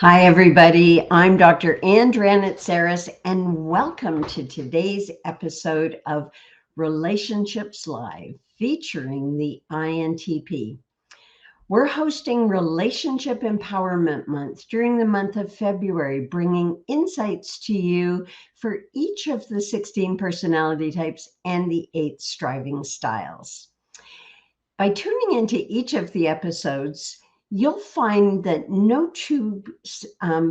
Hi, everybody. I'm Dr. Dranitsaris, and welcome to today's episode of Relationships Live featuring the INTP. We're hosting Relationship Empowerment Month during the month of February, bringing insights to you for each of the 16 personality types and the 8 striving styles. By tuning into each of the episodes, you'll find that no two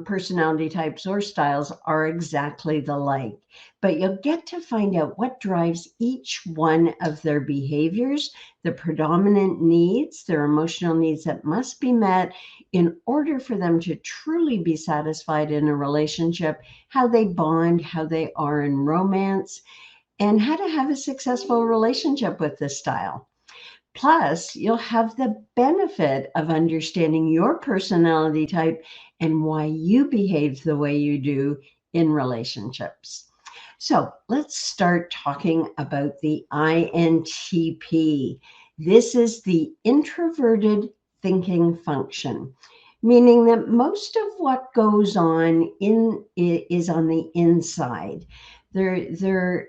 personality types or styles are exactly alike, but you'll get to find out what drives each one of their behaviors, the predominant needs, their emotional needs that must be met in order for them to truly be satisfied in a relationship, how they bond, how they are in romance, and how to have a successful relationship with this style. Plus, you'll have the benefit of understanding your personality type and why you behave the way you do in relationships. So let's start talking about the INTP. This is the introverted thinking function, meaning that most of what goes on is on the inside. They're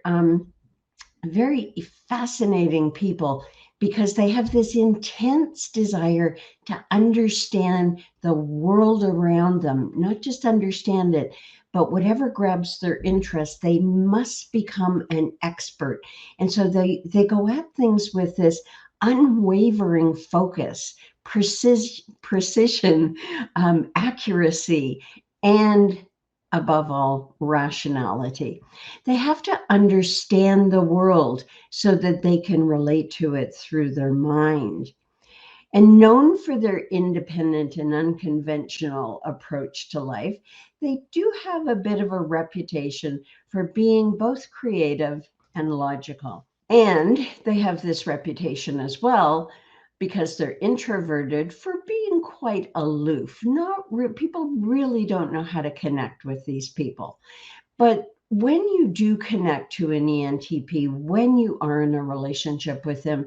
very fascinating people because they have this intense desire to understand the world around them, not just understand it, but whatever grabs their interest, they must become an expert. And so they go at things with this unwavering focus, precision, accuracy, and above all, rationality. They have to understand the world so that they can relate to it through their mind. And known for their independent and unconventional approach to life, they do have a bit of a reputation for being both creative and logical. And they have this reputation as well because they're introverted for being quite aloof. People really don't know how to connect with these people. But when you do connect to an ENTP, when you are in a relationship with them,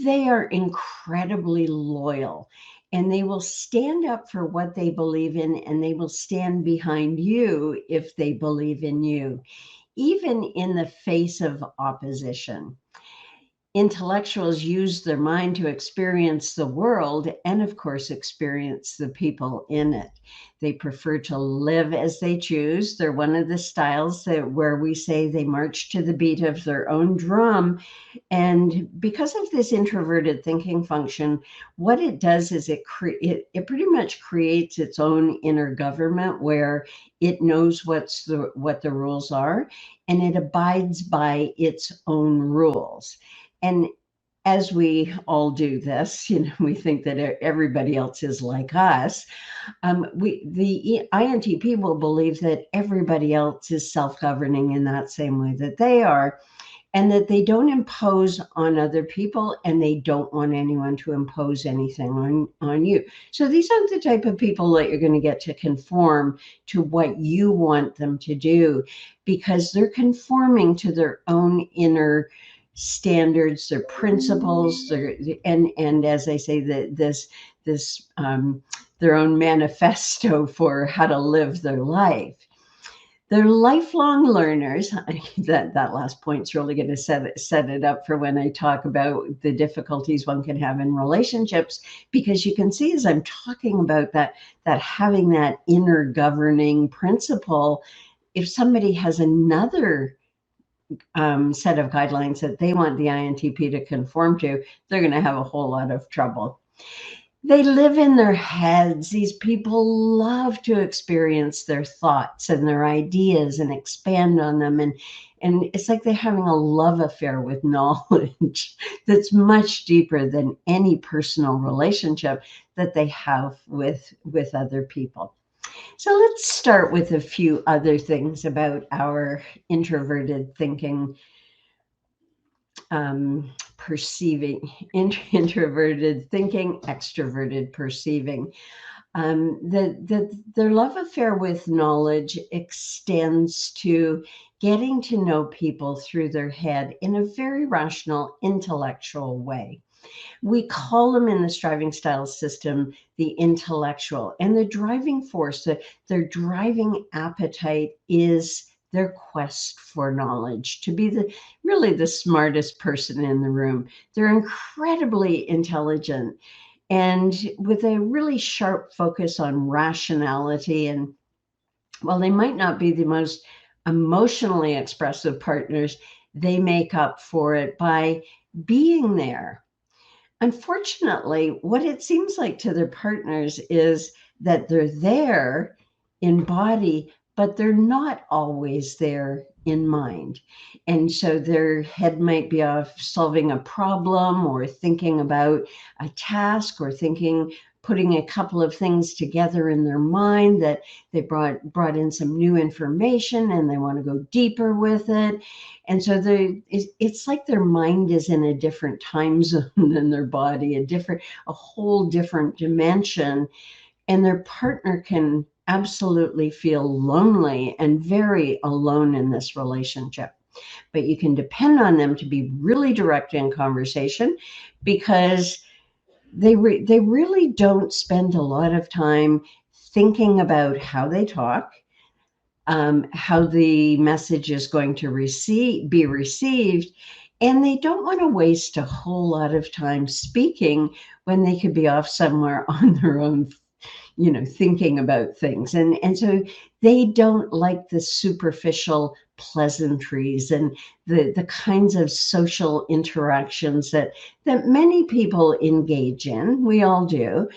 they are incredibly loyal and they will stand up for what they believe in and they will stand behind you if they believe in you, even in the face of opposition. Intellectuals use their mind to experience the world and, of course, experience the people in it. They prefer to live as they choose. They're one of the styles where we say they march to the beat of their own drum. And because of this introverted thinking function, what it does is it pretty much creates its own inner government where it knows what the rules are, and it abides by its own rules. And as we all do this, we think that everybody else is like us. The INTP will believe that everybody else is self-governing in that same way that they are, and that they don't impose on other people, and they don't want anyone to impose anything on you. So these aren't the type of people that you're going to get to conform to what you want them to do, because they're conforming to their own inner standards, their principles, and as I say, this their own manifesto for how to live their life. They're lifelong learners. That last point's really going to set it up for when I talk about the difficulties one can have in relationships, because you can see as I'm talking about that having that inner governing principle, if somebody has another set of guidelines that they want the INTP to conform to, they're going to have a whole lot of trouble. They live in their heads. These people love to experience their thoughts and their ideas and expand on them. And it's like they're having a love affair with knowledge that's much deeper than any personal relationship that they have with other people. So let's start with a few other things about our introverted thinking, perceiving, introverted thinking, extroverted perceiving. Their love affair with knowledge extends to getting to know people through their head in a very rational, intellectual way. We call them in the striving style system the intellectual, and the driving force, their driving appetite is their quest for knowledge, to be really the smartest person in the room. They're incredibly intelligent and with a really sharp focus on rationality. And while they might not be the most emotionally expressive partners, they make up for it by being there. Unfortunately, what it seems like to their partners is that they're there in body, but they're not always there in mind. And so their head might be off solving a problem or thinking about a task or putting a couple of things together in their mind that they brought in some new information and they want to go deeper with it. And so it's like their mind is in a different time zone than their body, a whole different dimension. And their partner can absolutely feel lonely and very alone in this relationship. But you can depend on them to be really direct in conversation, because they really don't spend a lot of time thinking about how they talk, how the message is going to be received. And they don't want to waste a whole lot of time speaking when they could be off somewhere on their own, thinking about things. And so they don't like the superficial pleasantries and the kinds of social interactions that many people engage in. We all do.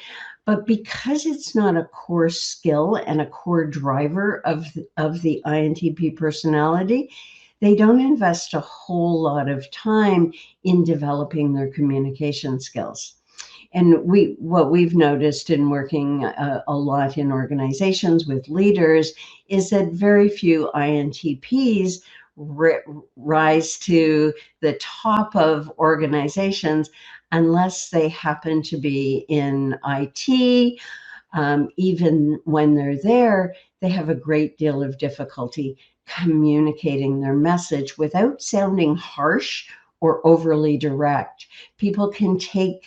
But because it's not a core skill and a core driver of the INTP personality, they don't invest a whole lot of time in developing their communication skills. And what we've noticed in working a lot in organizations with leaders is that very few INTPs rise to the top of organizations unless they happen to be in IT. Even when they're there, they have a great deal of difficulty communicating their message without sounding harsh or overly direct. People can take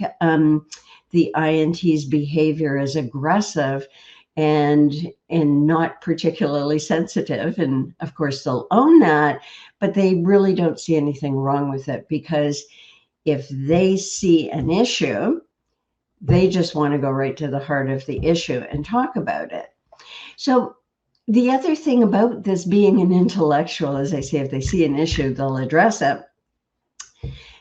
the INT's behavior as aggressive and not particularly sensitive. And of course, they'll own that, but they really don't see anything wrong with it, because if they see an issue, they just want to go right to the heart of the issue and talk about it. So the other thing about this being an intellectual, as I say, if they see an issue, they'll address it.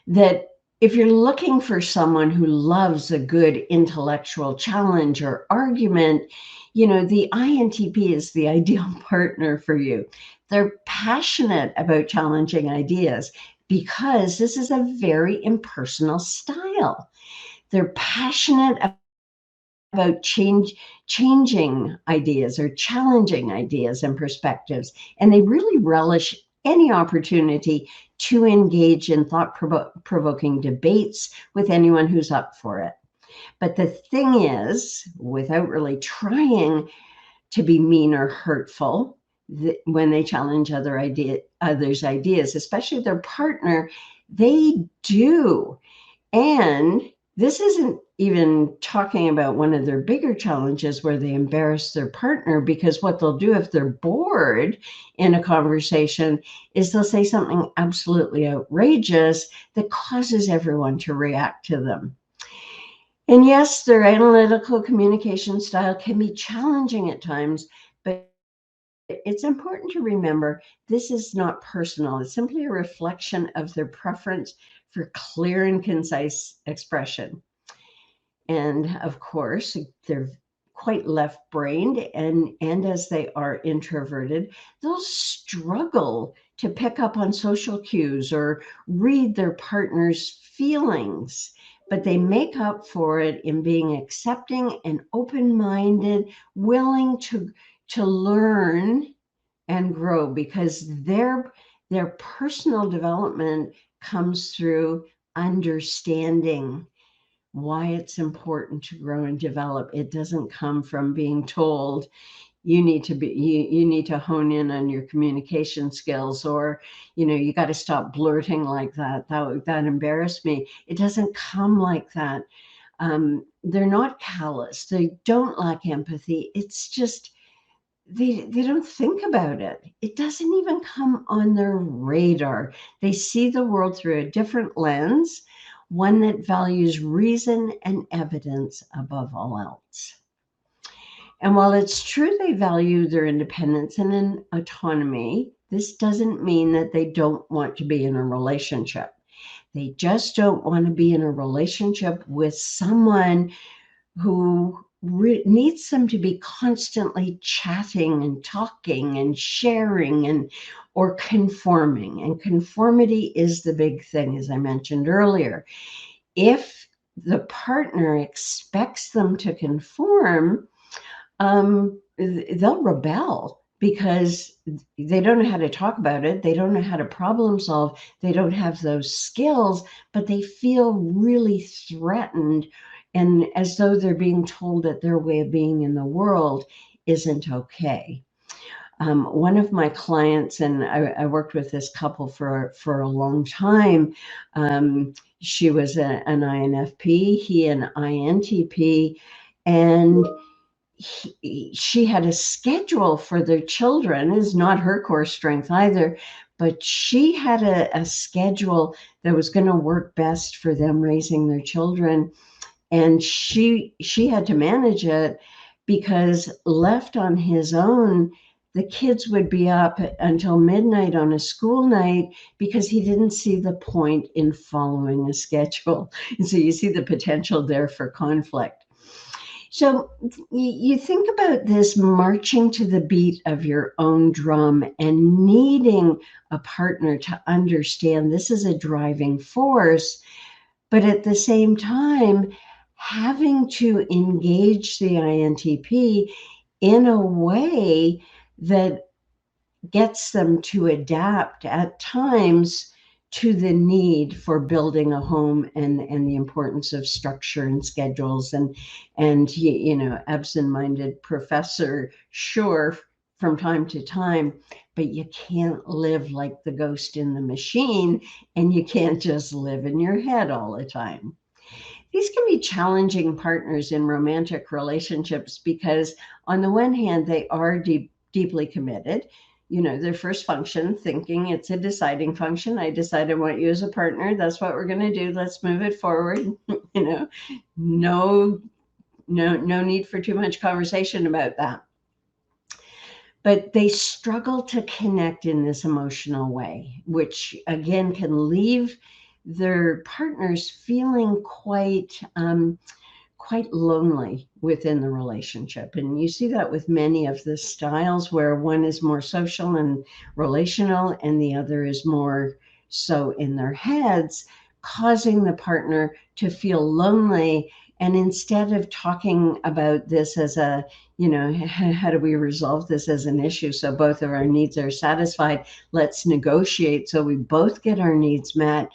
That if you're looking for someone who loves a good intellectual challenge or argument, the INTP is the ideal partner for you. They're passionate about challenging ideas because this is a very impersonal style. They're passionate about changing ideas or challenging ideas and perspectives, and they really relish any opportunity to engage in thought-provoking debates with anyone who's up for it. But the thing is, without really trying to be mean or hurtful, when they challenge others' ideas, especially their partner, they do. And this isn't even talking about one of their bigger challenges where they embarrass their partner, because what they'll do if they're bored in a conversation is they'll say something absolutely outrageous that causes everyone to react to them. And yes, their analytical communication style can be challenging at times, but it's important to remember this is not personal. It's simply a reflection of their preference for clear and concise expression. And of course, they're quite left-brained, and as they are introverted, they'll struggle to pick up on social cues or read their partner's feelings. But they make up for it in being accepting and open-minded, willing to learn and grow, because their personal development comes through understanding why it's important to grow and develop. It doesn't come from being told, you need to be, you need to hone in on your communication skills, or, you got to stop blurting like that. That embarrassed me. It doesn't come like that. They're not callous. They don't lack empathy. It's just, they don't think about it. It doesn't even come on their radar. They see the world through a different lens, one that values reason and evidence above all else. And while it's true they value their independence and an autonomy, this doesn't mean that they don't want to be in a relationship. They just don't want to be in a relationship with someone who needs them to be constantly chatting and talking and sharing or conforming. And conformity is the big thing, as I mentioned earlier. If the partner expects them to conform, they'll rebel because they don't know how to talk about it. They don't know how to problem solve. They don't have those skills, but they feel really threatened, and as though they're being told that their way of being in the world isn't okay. One of my clients, and I worked with this couple for a long time. She was an INFP, he an INTP, and she had a schedule for their children. Is not her core strength either, but she had a schedule that was going to work best for them raising their children. And she had to manage it, because left on his own, the kids would be up until midnight on a school night because he didn't see the point in following a schedule. And so you see the potential there for conflict. So you think about this marching to the beat of your own drum and needing a partner to understand this is a driving force, but at the same time, having to engage the INTP in a way that gets them to adapt at times to the need for building a home and the importance of structure and schedules and absent-minded professor, sure, from time to time, but you can't live like the ghost in the machine, and you can't just live in your head all the time. These can be challenging partners in romantic relationships because on the one hand, they are deeply committed. Their first function, thinking, it's a deciding function. I decide I want you as a partner. That's what we're going to do. Let's move it forward. No need for too much conversation about that. But they struggle to connect in this emotional way, which again can leave their partners feeling quite lonely within the relationship. And you see that with many of the styles, where one is more social and relational and the other is more so in their heads, causing the partner to feel lonely. And instead of talking about this as a, how do we resolve this as an issue so both of our needs are satisfied, let's negotiate so we both get our needs met.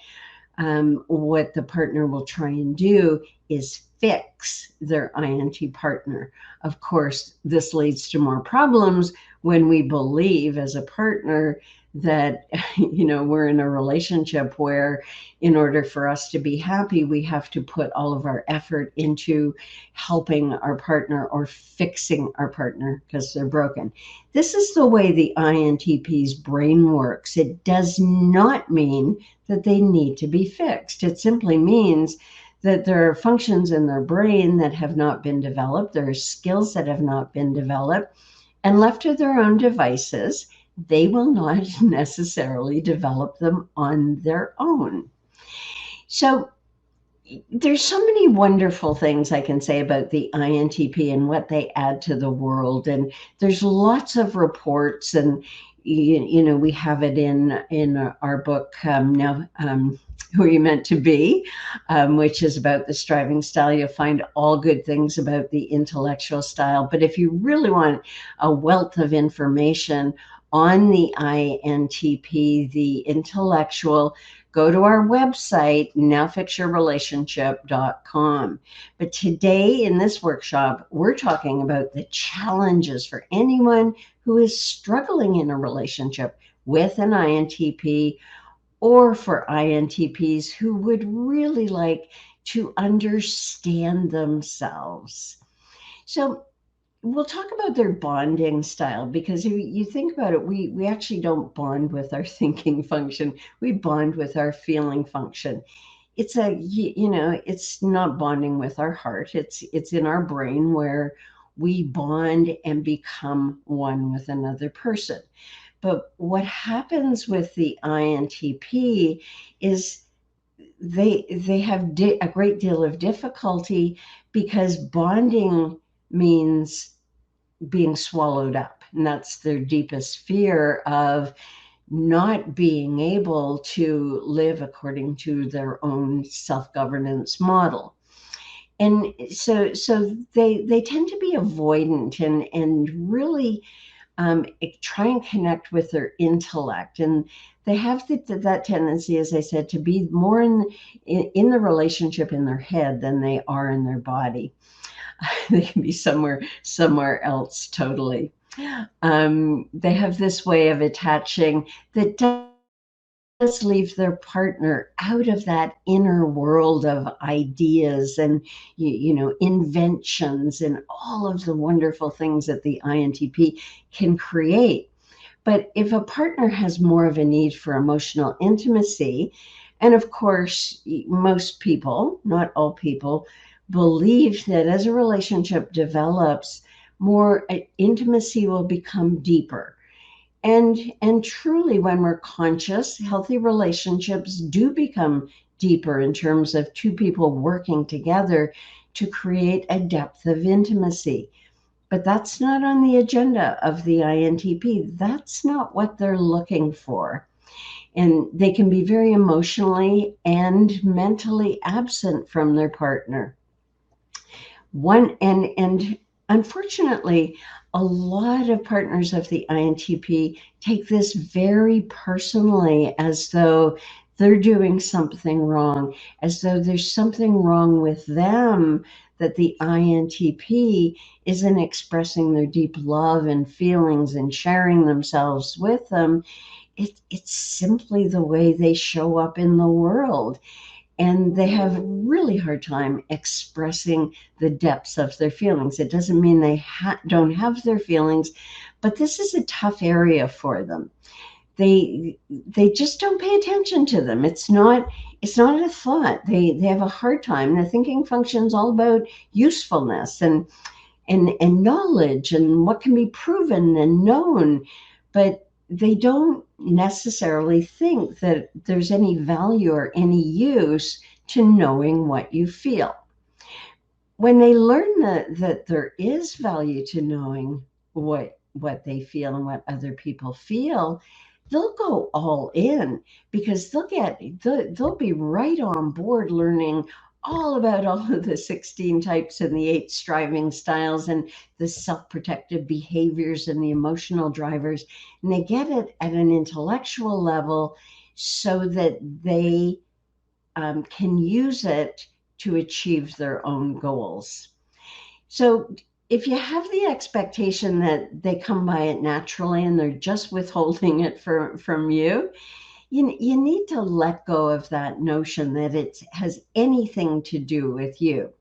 What the partner will try and do is fix their INT partner. Of course, this leads to more problems when we believe as a partner that, we're in a relationship where in order for us to be happy, we have to put all of our effort into helping our partner or fixing our partner because they're broken. This is the way the INTP's brain works. It does not mean that they need to be fixed. It simply means that there are functions in their brain that have not been developed. There are skills that have not been developed, and left to their own devices, they will not necessarily develop them on their own. So there's so many wonderful things I can say about the INTP and what they add to the world. And there's lots of reports, and we have it in our book now, Who Are You Meant to Be, which is about the striving style. You'll find all good things about the intellectual style. But if you really want a wealth of information on the INTP, the intellectual, go to our website, nowfixyourrelationship.com. But today in this workshop, we're talking about the challenges for anyone who is struggling in a relationship with an INTP, or for INTPs who would really like to understand themselves. So we'll talk about their bonding style, because if you think about it, we actually don't bond with our thinking function. We bond with our feeling function. It's it's not bonding with our heart. It's in our brain where we bond and become one with another person. But what happens with the INTP is they have a great deal of difficulty, because bonding means being swallowed up. And that's their deepest fear, of not being able to live according to their own self-governance model. And so they tend to be avoidant and really try and connect with their intellect. And they have that tendency, as I said, to be more in the relationship in their head than they are in their body. They can be somewhere else totally. They have this way of attaching that does leave their partner out of that inner world of ideas and inventions and all of the wonderful things that the INTP can create. But if a partner has more of a need for emotional intimacy, and of course, most people, not all people, believe that as a relationship develops, more intimacy will become deeper. And truly, when we're conscious, healthy relationships do become deeper in terms of two people working together to create a depth of intimacy. But that's not on the agenda of the INTP. That's not what they're looking for. And they can be very emotionally and mentally absent from their partner. And unfortunately, a lot of partners of the INTP take this very personally, as though they're doing something wrong, as though there's something wrong with them, that the INTP isn't expressing their deep love and feelings and sharing themselves with them. It's simply the way they show up in the world. And they have a really hard time expressing the depths of their feelings. It doesn't mean they don't have their feelings, but this is a tough area for them. They just don't pay attention to them. It's not a thought. They have a hard time. The thinking function is all about usefulness and knowledge and what can be proven and known, but they don't necessarily think that there's any value or any use to knowing what you feel. When they learn that there is value to knowing what they feel and what other people feel, they'll go all in, because they'll be right on board learning all about all of the 16 types and the 8 striving styles and the self-protective behaviors and the emotional drivers. And they get it at an intellectual level so that they can use it to achieve their own goals. So if you have the expectation that they come by it naturally and they're just withholding it from you, you need to let go of that notion that it has anything to do with you.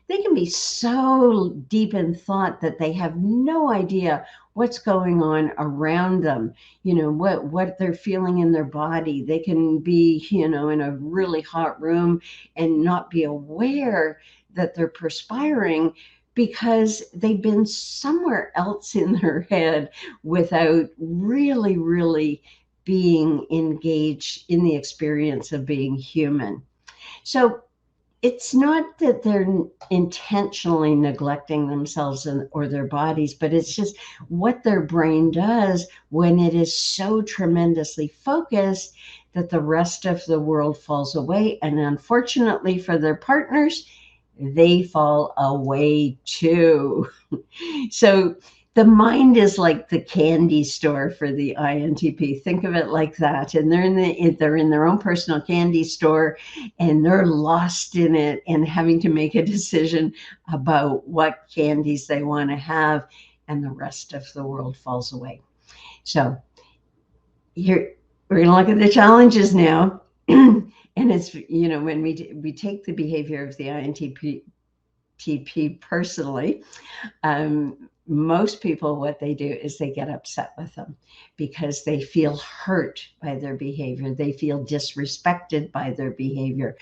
They can be so deep in thought that they have no idea what's going on around them, what they're feeling in their body. They can be, in a really hot room and not be aware that they're perspiring, because they've been somewhere else in their head without really, really being engaged in the experience of being human. So it's not that they're intentionally neglecting themselves or their bodies, but it's just what their brain does when it is so tremendously focused that the rest of the world falls away. And unfortunately for their partners, they fall away too. So the mind is like the candy store for the INTP. Think of it like that. And they're in their own personal candy store, and they're lost in it and having to make a decision about what candies they want to have, and the rest of the world falls away. So here we're going to look at the challenges now. And it's, when we take the behavior of the INTP personally, most people, what they do is they get upset with them because they feel hurt by their behavior. They feel disrespected by their behavior.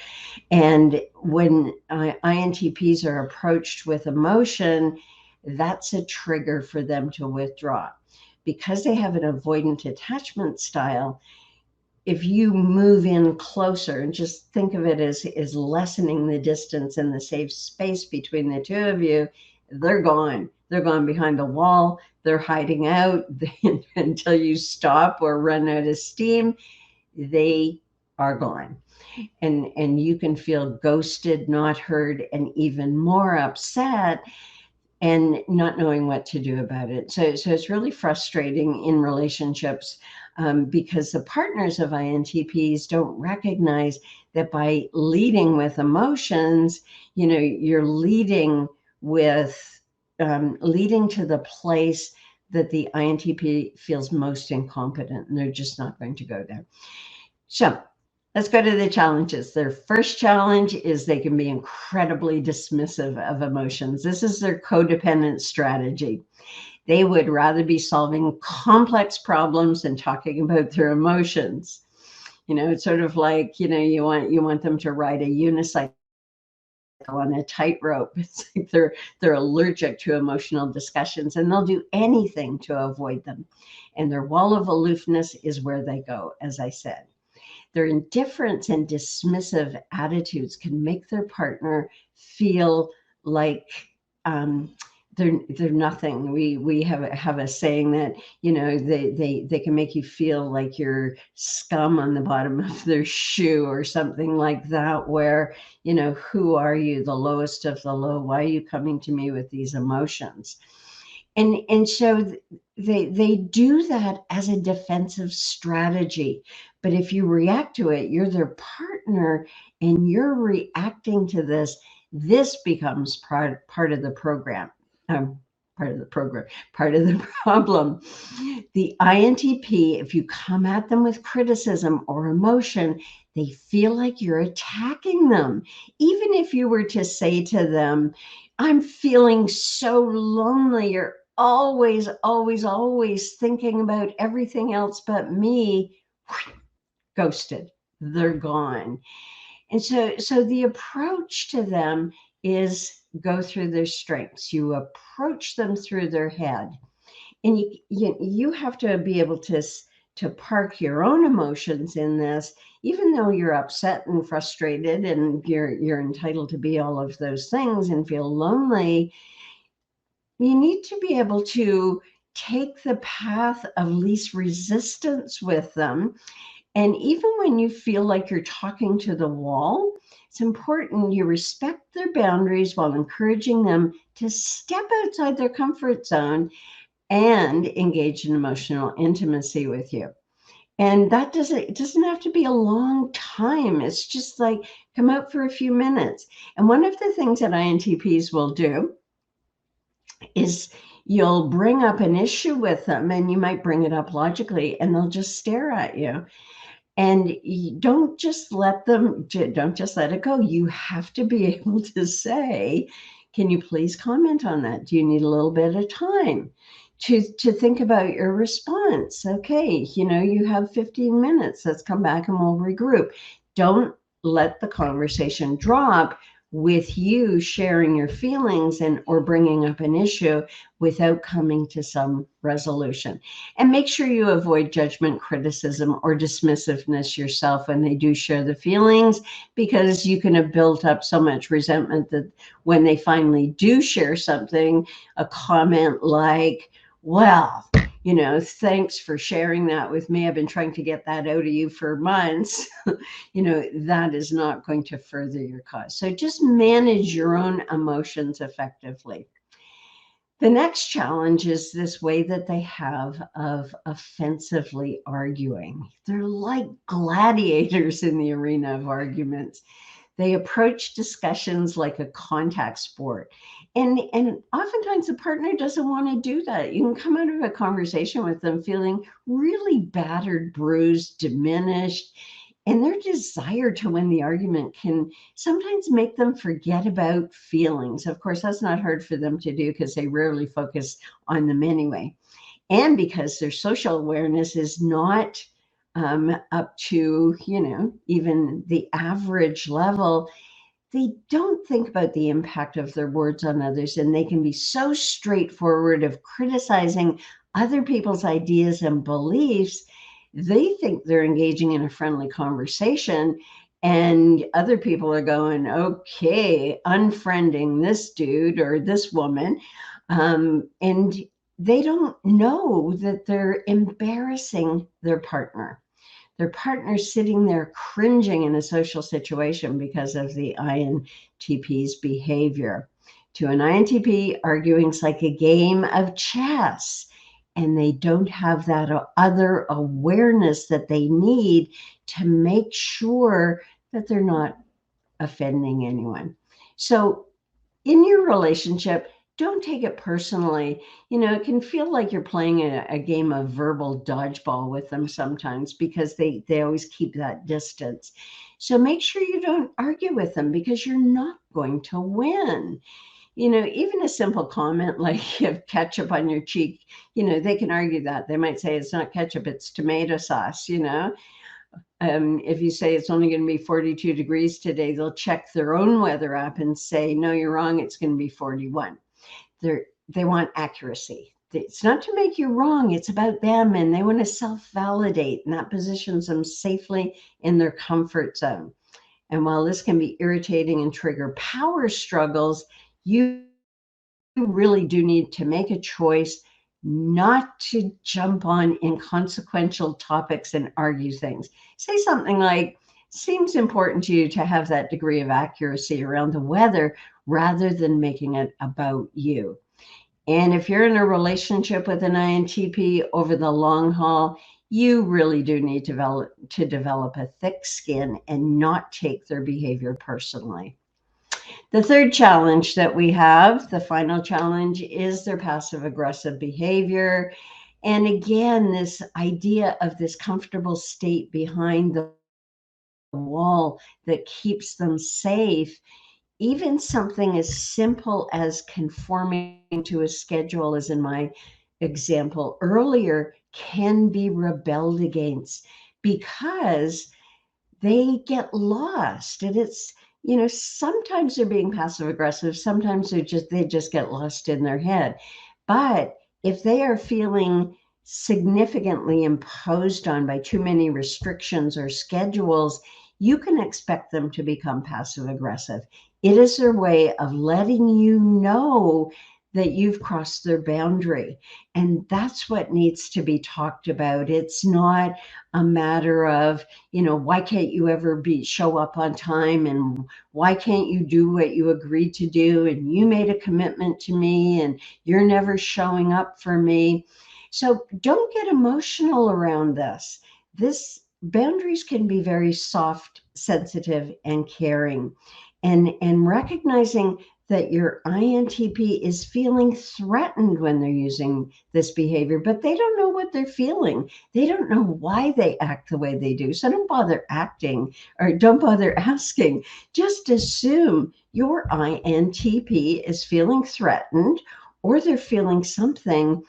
And when INTPs are approached with emotion, that's a trigger for them to withdraw. Because they have an avoidant attachment style, if you move in closer and just think of it as lessening the distance and the safe space between the two of you, they're gone. They're gone behind the wall. They're hiding out until you stop or run out of steam. They are gone. And you can feel ghosted, not heard, and even more upset, and not knowing what to do about it. So it's really frustrating in relationships, because the partners of INTPs don't recognize that by leading with emotions, you're leading to the place that the INTP feels most incompetent, and they're just not going to go there. So let's go to the challenges. Their first challenge is they can be incredibly dismissive of emotions. This is their codependent strategy. They would rather be solving complex problems than talking about their emotions. It's sort of like, you want them to ride a unicycle on a tightrope. It's like they're allergic to emotional discussions, and they'll do anything to avoid them. And their wall of aloofness is where they go, as I said. Their indifference and dismissive attitudes can make their partner feel like they're nothing. We have a saying that they can make you feel like you're scum on the bottom of their shoe or something like that. Where who are you? The lowest of the low. Why are you coming to me with these emotions? And so they do that as a defensive strategy. But if you react to it, you're their partner and you're reacting to this. This becomes part of the program. Part of the problem. The INTP, if you come at them with criticism or emotion, they feel like you're attacking them. Even if you were to say to them, I'm feeling so lonely, you're always, always, always thinking about everything else but me, ghosted. They're gone. And so the approach to them is go through their strengths. You approach them through their head. And you have to be able to park your own emotions in this, even though you're upset and frustrated and you're entitled to be all of those things and feel lonely. You need to be able to take the path of least resistance with them. And even when you feel like you're talking to the wall, it's important you respect their boundaries while encouraging them to step outside their comfort zone and engage in emotional intimacy with you. And it doesn't have to be a long time. It's just like come out for a few minutes. And one of the things that INTPs will do is you'll bring up an issue with them, and you might bring it up logically, and they'll just stare at you. And you don't just let it go. You have to be able to say, can you please comment on that? Do you need a little bit of time to think about your response? Okay, you have 15 minutes. Let's come back and we'll regroup. Don't let the conversation drop with you sharing your feelings or bringing up an issue without coming to some resolution. And make sure you avoid judgment, criticism, or dismissiveness yourself when they do share the feelings, because you can have built up so much resentment that when they finally do share something, a comment like, well, thanks for sharing that with me. I've been trying to get that out of you for months. That is not going to further your cause. So just manage your own emotions effectively. The next challenge is this way that they have of offensively arguing. They're like gladiators in the arena of arguments. They approach discussions like a contact sport. And oftentimes the partner doesn't want to do that. You can come out of a conversation with them feeling really battered, bruised, diminished. And their desire to win the argument can sometimes make them forget about feelings. Of course, that's not hard for them to do because they rarely focus on them anyway. And because their social awareness is not up to, even the average level, they don't think about the impact of their words on others. And they can be so straightforward of criticizing other people's ideas and beliefs. They think they're engaging in a friendly conversation. And other people are going, okay, unfriending this dude or this woman. And they don't know that they're embarrassing their partner sitting there cringing in a social situation because of the INTP's behavior. To an INTP, arguing's like a game of chess, and they don't have that other awareness that they need to make sure that they're not offending anyone. So in your relationship, don't take it personally. It can feel like you're playing a game of verbal dodgeball with them sometimes because they always keep that distance. So make sure you don't argue with them because you're not going to win. Even a simple comment like you have ketchup on your cheek, they can argue that. They might say it's not ketchup, it's tomato sauce. If you say it's only going to be 42 degrees today, they'll check their own weather app and say, no, you're wrong, it's going to be 41. They want accuracy. It's not to make you wrong, it's about them, and they want to self-validate, and that positions them safely in their comfort zone. And while this can be irritating and trigger power struggles, you really do need to make a choice not to jump on inconsequential topics and argue things. Say something like, seems important to you to have that degree of accuracy around the weather rather than making it about you. And if you're in a relationship with an INTP over the long haul, you really do need to develop a thick skin and not take their behavior personally. The third challenge that we have, the final challenge, is their passive aggressive behavior. And again, this idea of this comfortable state behind the wall that keeps them safe. Even something as simple as conforming to a schedule, as in my example earlier, can be rebelled against because they get lost. And it's, sometimes they're being passive aggressive, sometimes they just get lost in their head. But if they are feeling significantly imposed on by too many restrictions or schedules, you can expect them to become passive aggressive. It is their way of letting you know that you've crossed their boundary. And that's what needs to be talked about. It's not a matter of, why can't you ever show up on time, and why can't you do what you agreed to do, and you made a commitment to me and you're never showing up for me. So don't get emotional around this. Boundaries can be very soft, sensitive, and caring. And recognizing that your INTP is feeling threatened when they're using this behavior, but they don't know what they're feeling. They don't know why they act the way they do. So don't bother asking. Just assume your INTP is feeling threatened or they're feeling something,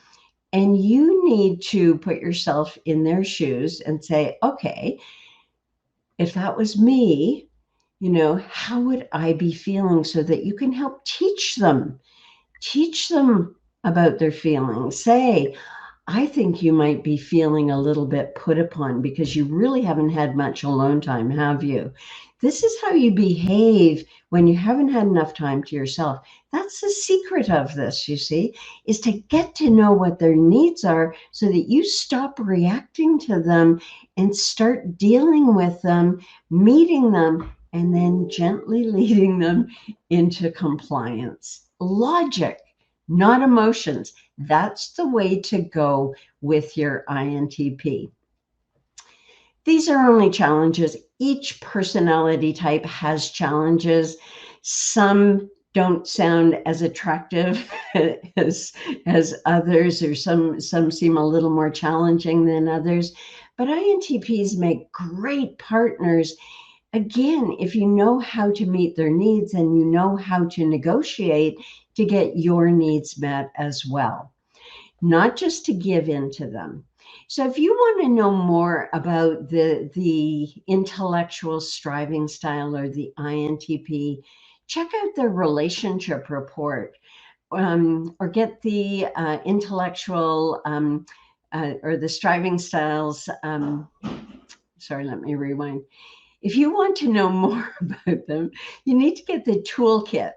and you need to put yourself in their shoes and say, okay, if that was me, how would I be feeling, so that you can help teach them about their feelings. Say, I think you might be feeling a little bit put upon because you really haven't had much alone time, have you? This is how you behave when you haven't had enough time to yourself. That's the secret of this, you see, is to get to know what their needs are so that you stop reacting to them and start dealing with them, meeting them, and then gently leading them into compliance. Logic, not emotions. That's the way to go with your INTP. These are only challenges. Each personality type has challenges. Some don't sound as attractive as others, or some seem a little more challenging than others. But INTPs make great partners. Again, if you know how to meet their needs and you know how to negotiate to get your needs met as well, not just to give in to them. So if you want to know more about the intellectual striving style, or the INTP, check out their relationship report, or get the intellectual or the striving styles. Sorry, let me rewind. If you want to know more about them, you need to get the toolkit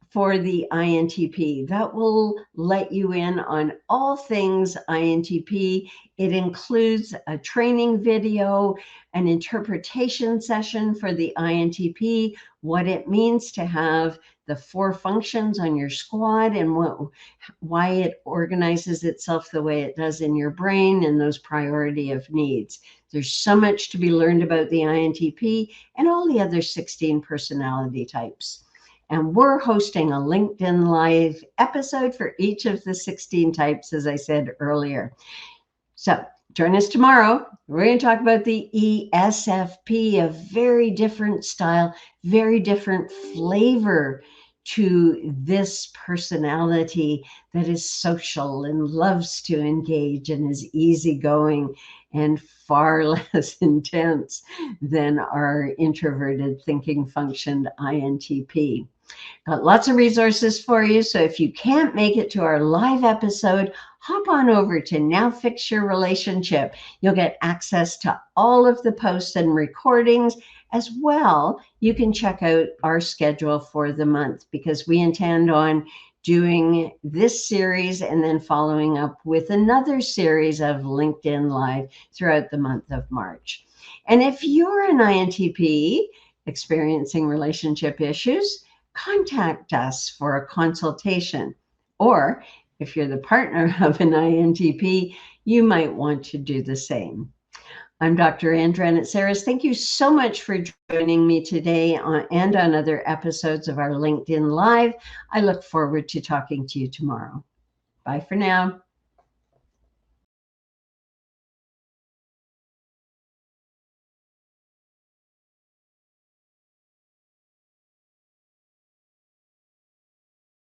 for the INTP. That will let you in on all things INTP. It includes a training video, an interpretation session for the INTP, what it means to have the 4 functions on your squad, and why it organizes itself the way it does in your brain, and those priority of needs. There's so much to be learned about the INTP and all the other 16 personality types. And we're hosting a LinkedIn Live episode for each of the 16 types, as I said earlier. So join us tomorrow. We're going to talk about the ESFP, a very different style, very different flavor to this personality that is social and loves to engage and is easygoing and far less intense than our introverted thinking functioned INTP. Got lots of resources for you. So if you can't make it to our live episode, hop on over to Now Fix Your Relationship. You'll get access to all of the posts and recordings. As well, you can check out our schedule for the month, because we intend on doing this series and then following up with another series of LinkedIn Live throughout the month of March. And if you're an INTP experiencing relationship issues, contact us for a consultation. Or if you're the partner of an INTP, you might want to do the same. I'm Dr. Dranitsaris. Thank you so much for joining me today and on other episodes of our LinkedIn Live. I look forward to talking to you tomorrow. Bye for now.